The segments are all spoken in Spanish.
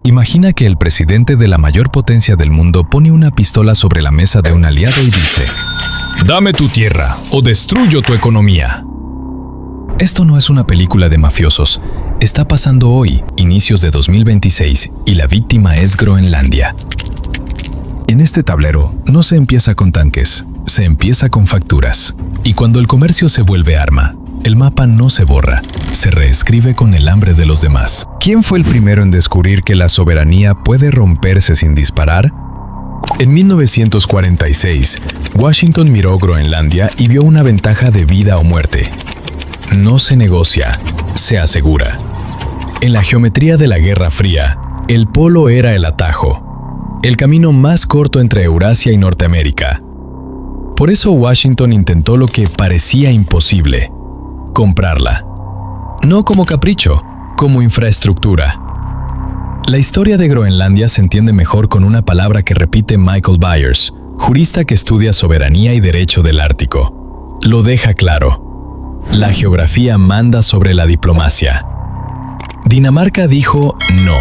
Imagina que el presidente de la mayor potencia del mundo pone una pistola sobre la mesa de un aliado y dice: «Dame tu tierra o destruyo tu economía». Esto no es una película de mafiosos. Está pasando hoy, inicios de 2026, y la víctima es Groenlandia. En este tablero no se empieza con tanques, se empieza con facturas. Y cuando el comercio se vuelve arma, el mapa no se borra, se reescribe con el hambre de los demás. ¿Quién fue el primero en descubrir que la soberanía puede romperse sin disparar? En 1946, Washington miró Groenlandia y vio una ventaja de vida o muerte. No se negocia, se asegura. En la geometría de la Guerra Fría, el polo era el atajo, el camino más corto entre Eurasia y Norteamérica. Por eso Washington intentó lo que parecía imposible: comprarla. No como capricho, como infraestructura. La historia de Groenlandia se entiende mejor con una palabra que repite Michael Byers, jurista que estudia soberanía y derecho del Ártico. Lo deja claro: la geografía manda sobre la diplomacia. Dinamarca dijo no.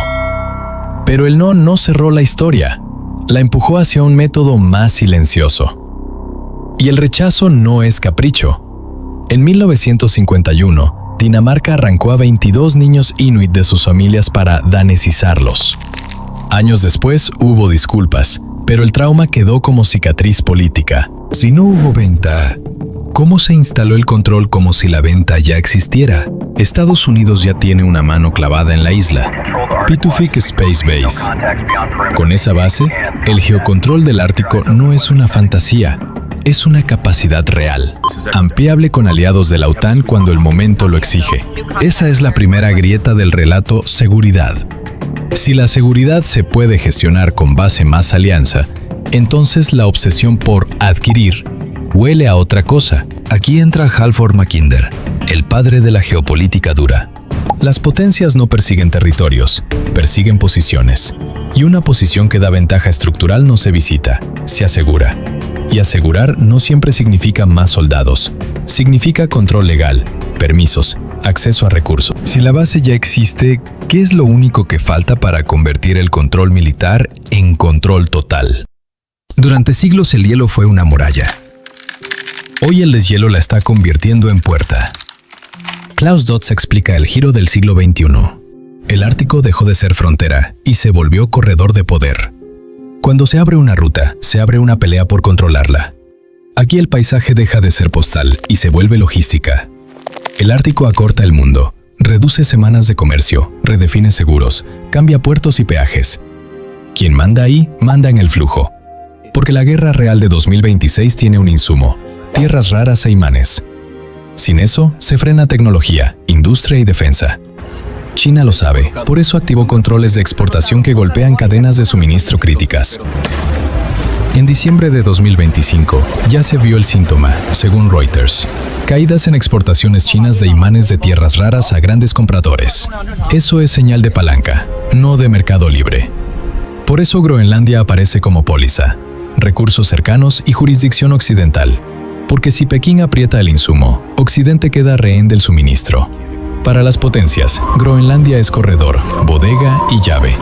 Pero el no cerró la historia, la empujó hacia un método más silencioso. Y el rechazo no es capricho. En 1951, Dinamarca arrancó a 22 niños inuit de sus familias para danesizarlos. Años después hubo disculpas, pero el trauma quedó como cicatriz política. Si no hubo venta, ¿cómo se instaló el control como si la venta ya existiera? Estados Unidos ya tiene una mano clavada en la isla, Pituffik Space Base. Con esa base, el geocontrol del Ártico no es una fantasía, es una capacidad real, ampliable con aliados de la OTAN cuando el momento lo exige. Esa es la primera grieta del relato seguridad. Si la seguridad se puede gestionar con base más alianza, entonces la obsesión por adquirir huele a otra cosa. Aquí entra Halford Mackinder, el padre de la geopolítica dura. Las potencias no persiguen territorios, persiguen posiciones. Y una posición que da ventaja estructural no se visita, se asegura. Y asegurar no siempre significa más soldados. Significa control legal, permisos, acceso a recursos. Si la base ya existe, ¿qué es lo único que falta para convertir el control militar en control total? Durante siglos el hielo fue una muralla. Hoy el deshielo la está convirtiendo en puerta. Klaus Dodds explica el giro del siglo XXI. El Ártico dejó de ser frontera y se volvió corredor de poder. Cuando se abre una ruta, se abre una pelea por controlarla. Aquí el paisaje deja de ser postal y se vuelve logística. El Ártico acorta el mundo, reduce semanas de comercio, redefine seguros, cambia puertos y peajes. Quien manda ahí, manda en el flujo. Porque la guerra real de 2026 tiene un insumo: tierras raras e imanes. Sin eso, se frena tecnología, industria y defensa. China lo sabe, por eso activó controles de exportación que golpean cadenas de suministro críticas. En diciembre de 2025, ya se vio el síntoma, según Reuters. Caídas en exportaciones chinas de imanes de tierras raras a grandes compradores. Eso es señal de palanca, no de mercado libre. Por eso Groenlandia aparece como póliza: recursos cercanos y jurisdicción occidental. Porque si Pekín aprieta el insumo, Occidente queda rehén del suministro. Para las potencias, Groenlandia es corredor, bodega y llave.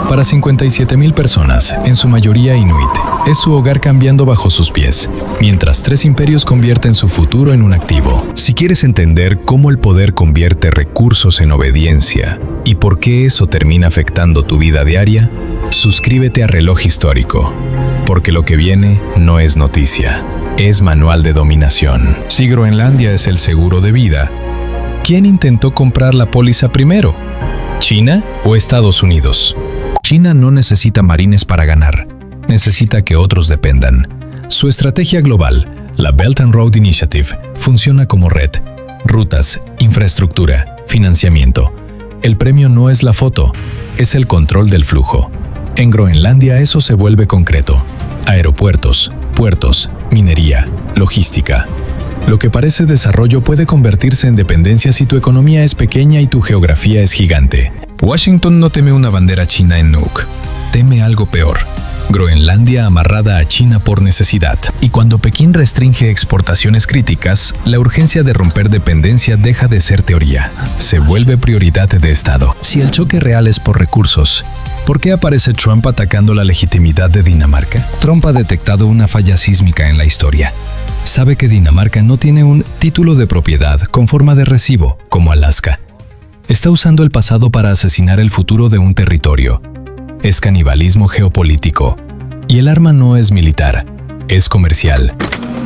Para 57,000 personas, en su mayoría inuit, es su hogar cambiando bajo sus pies, mientras 3 imperios convierten su futuro en un activo. Si quieres entender cómo el poder convierte recursos en obediencia y por qué eso termina afectando tu vida diaria, suscríbete a Reloj Histórico, porque lo que viene no es noticia, es manual de dominación. Si Groenlandia es el seguro de vida, ¿quién intentó comprar la póliza primero? ¿China o Estados Unidos? China no necesita marines para ganar, necesita que otros dependan. Su estrategia global, la Belt and Road Initiative, funciona como red, rutas, infraestructura, financiamiento. El premio no es la foto, es el control del flujo. En Groenlandia eso se vuelve concreto: aeropuertos, puertos, minería, logística. Lo que parece desarrollo puede convertirse en dependencia si tu economía es pequeña y tu geografía es gigante. Washington no teme una bandera china en Nuuk, teme algo peor: Groenlandia amarrada a China por necesidad. Y cuando Pekín restringe exportaciones críticas, la urgencia de romper dependencia deja de ser teoría, se vuelve prioridad de Estado. Si el choque real es por recursos, ¿Por qué aparece Trump atacando la legitimidad de Dinamarca? Trump ha detectado una falla sísmica en la historia. Sabe que Dinamarca no tiene un título de propiedad con forma de recibo, como Alaska. Está usando el pasado para asesinar el futuro de un territorio. Es canibalismo geopolítico. Y el arma no es militar, es comercial.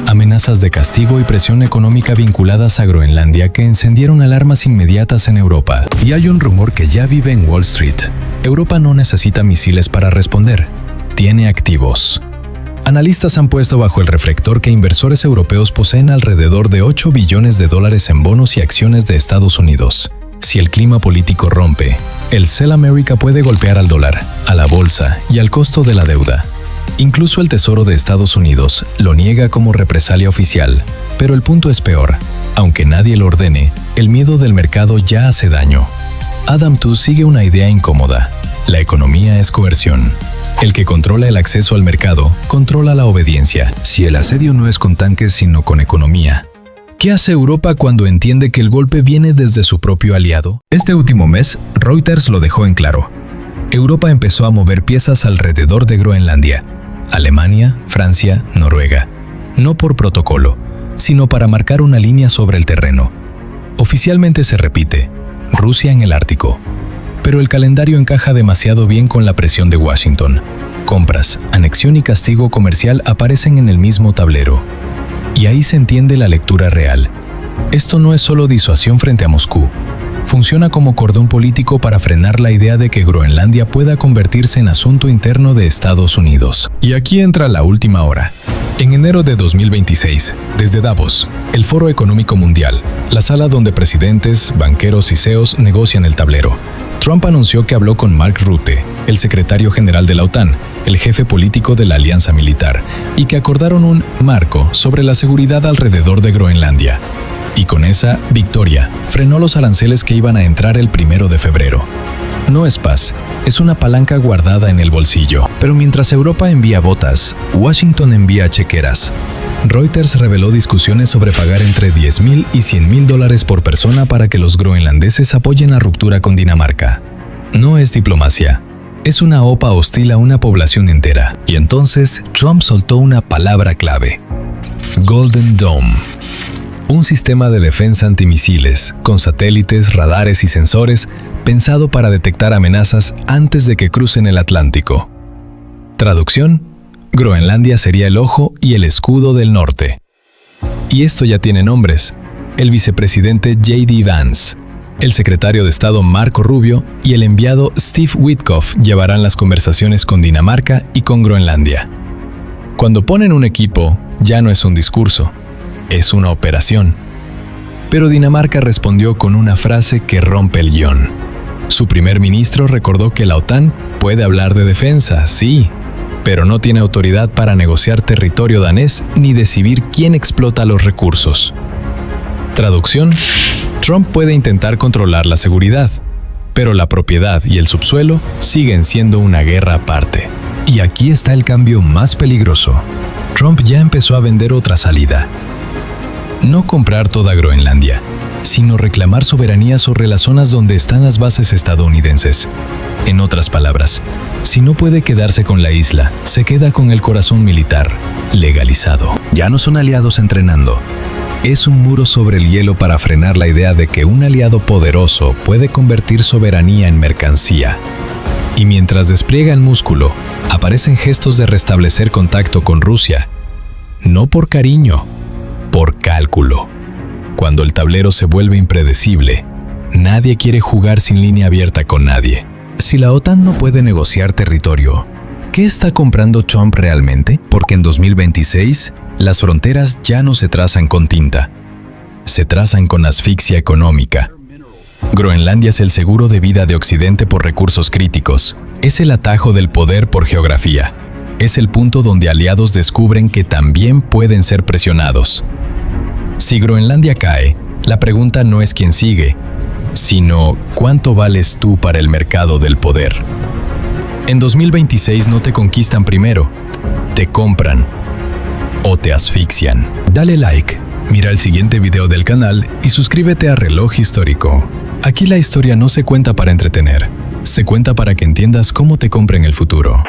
Amenazas de castigo y presión económica vinculadas a Groenlandia que encendieron alarmas inmediatas en Europa. Y hay un rumor que ya vive en Wall Street. Europa no necesita misiles para responder. Tiene activos. Analistas han puesto bajo el reflector que inversores europeos poseen alrededor de $8 billones en bonos y acciones de Estados Unidos. Si el clima político rompe, el Sell America puede golpear al dólar, a la bolsa y al costo de la deuda. Incluso el Tesoro de Estados Unidos lo niega como represalia oficial, pero el punto es peor. Aunque nadie lo ordene, el miedo del mercado ya hace daño. Adam Tooze sigue una idea incómoda. La economía es coerción. El que controla el acceso al mercado, controla la obediencia. Si el asedio no es con tanques sino con economía, ¿qué hace Europa cuando entiende que el golpe viene desde su propio aliado? Este último mes, Reuters lo dejó en claro. Europa empezó a mover piezas alrededor de Groenlandia. Alemania, Francia, Noruega. No por protocolo, sino para marcar una línea sobre el terreno. Oficialmente se repite, Rusia en el Ártico. Pero el calendario encaja demasiado bien con la presión de Washington. Compras, anexión y castigo comercial aparecen en el mismo tablero. Y ahí se entiende la lectura real. Esto no es solo disuasión frente a Moscú. Funciona como cordón político para frenar la idea de que Groenlandia pueda convertirse en asunto interno de Estados Unidos. Y aquí entra la última hora. En enero de 2026, desde Davos, el Foro Económico Mundial, la sala donde presidentes, banqueros y CEOs negocian el tablero, Trump anunció que habló con Mark Rutte, el secretario general de la OTAN, el jefe político de la alianza militar, y que acordaron un marco sobre la seguridad alrededor de Groenlandia. Y con esa victoria, frenó los aranceles que iban a entrar el 1 de febrero. No es paz, es una palanca guardada en el bolsillo. Pero mientras Europa envía botas, Washington envía chequeras. Reuters reveló discusiones sobre pagar entre $10,000 y $100,000 por persona para que los groenlandeses apoyen la ruptura con Dinamarca. No es diplomacia. Es una OPA hostil a una población entera. Y entonces, Trump soltó una palabra clave. Golden Dome. Un sistema de defensa antimisiles, con satélites, radares y sensores, pensado para detectar amenazas antes de que crucen el Atlántico. Traducción: Groenlandia sería el ojo y el escudo del norte. Y esto ya tiene nombres. El vicepresidente J.D. Vance, el secretario de Estado Marco Rubio y el enviado Steve Witkoff llevarán las conversaciones con Dinamarca y con Groenlandia. Cuando ponen un equipo, ya no es un discurso. Es una operación. Pero Dinamarca respondió con una frase que rompe el guión. Su primer ministro recordó que la OTAN puede hablar de defensa, sí, pero no tiene autoridad para negociar territorio danés ni decidir quién explota los recursos. Traducción: Trump puede intentar controlar la seguridad, pero la propiedad y el subsuelo siguen siendo una guerra aparte. Y aquí está el cambio más peligroso. Trump ya empezó a vender otra salida. No comprar toda Groenlandia, sino reclamar soberanía sobre las zonas donde están las bases estadounidenses. En otras palabras, si no puede quedarse con la isla, se queda con el corazón militar, legalizado. Ya no son aliados entrenando. Es un muro sobre el hielo para frenar la idea de que un aliado poderoso puede convertir soberanía en mercancía. Y mientras despliega el músculo, aparecen gestos de restablecer contacto con Rusia. No por cariño, por cálculo. Cuando el tablero se vuelve impredecible, nadie quiere jugar sin línea abierta con nadie. Si la OTAN no puede negociar territorio, ¿qué está comprando Trump realmente? Porque en 2026, las fronteras ya no se trazan con tinta. Se trazan con asfixia económica. Groenlandia es el seguro de vida de Occidente por recursos críticos. Es el atajo del poder por geografía. Es el punto donde aliados descubren que también pueden ser presionados. Si Groenlandia cae, la pregunta no es quién sigue, sino ¿cuánto vales tú para el mercado del poder? En 2026 no te conquistan primero, te compran o te asfixian. Dale like, mira el siguiente video del canal y suscríbete a Reloj Histórico. Aquí la historia no se cuenta para entretener, se cuenta para que entiendas cómo te compra en el futuro.